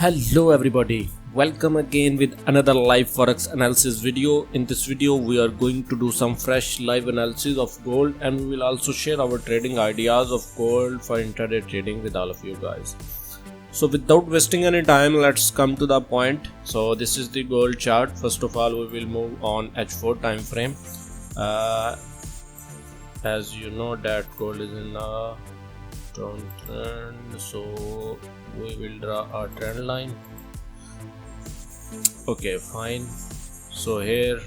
Hello everybody, welcome again with another live forex analysis video. In this video we are going to do some fresh live analysis of gold, and we will also share our trading ideas of gold for intraday trading with all of you guys. So without wasting any time, let's come to the point. So this is the gold chart. First of all, we will move on H4 time frame. As you know that gold is in a downtrend, so we will draw a trend line. Okay, fine. So here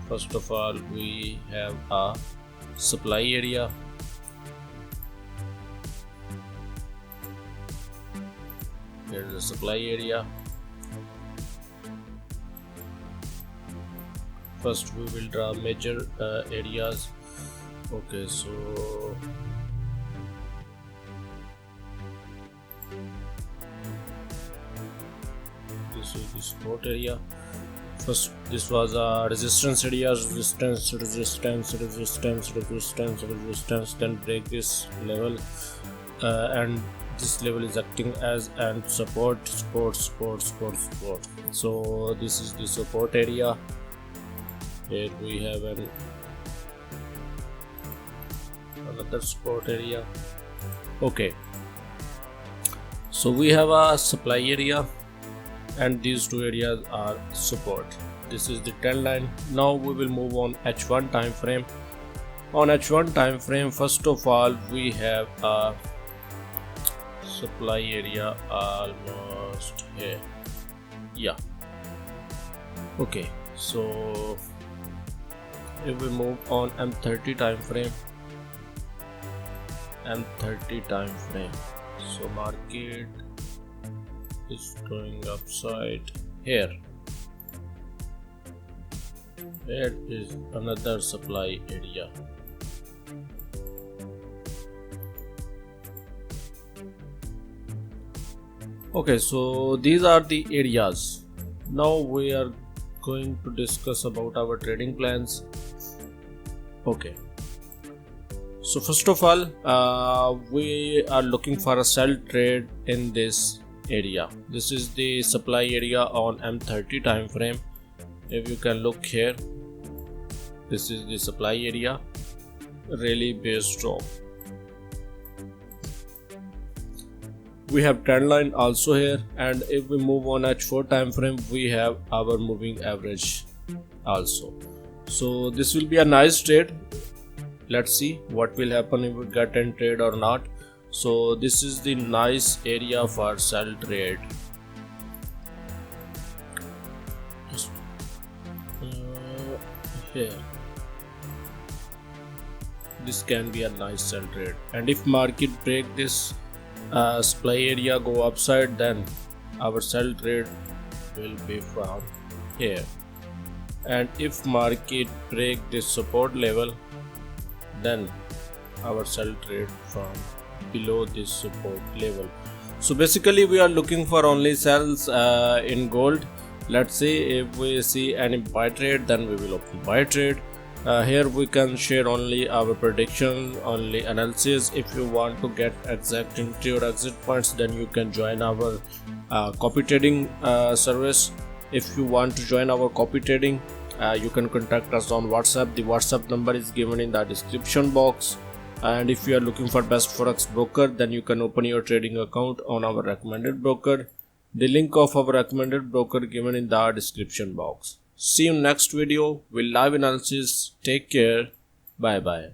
first of all we have a supply area. Here is the supply area. First we will draw major areas. Okay, so this is the support area. First this was a resistance area, resistance, then break this level, and this level is acting as and support. So this is the support area. Here we have another support area. Okay, so we have a supply area and these two areas are support. This is the trend line. Now we will move on H1 time frame. On H1 time frame, first of all we have a supply area almost here. Yeah, okay, so if we move on M30 time frame, so market is going upside here. Here is another supply area. Okay, so these are the areas. Now we are going to discuss about our trading plans. Okay, so first of all we are looking for a sell trade in this area. This is the supply area on M30 time frame. If you can look here, this is the supply area, really based drop. We have trend line also here, and if we move on H4 time frame, we have our moving average also. So this will be a nice trade. Let's see what will happen if we get in trade or not. So this is the nice area for sell trade. Just here, this can be a nice sell trade, and if market break this supply area, go upside, then our sell trade will be from here. And if market break this support level, then our sell trade from below this support level. So basically we are looking for only sells in gold. Let's see, if we see any buy trade, then we will open buy trade. Here we can share only our prediction, only analysis. If you want to get exact entry or exit points, then you can join our copy trading service. If you want to join our copy trading, you can contact us on WhatsApp. The WhatsApp number is given in the description box. And if you are looking for best forex broker, then you can open your trading account on our recommended broker. The link of our recommended broker given in the description box. See you next video with live analysis. Take care. Bye bye.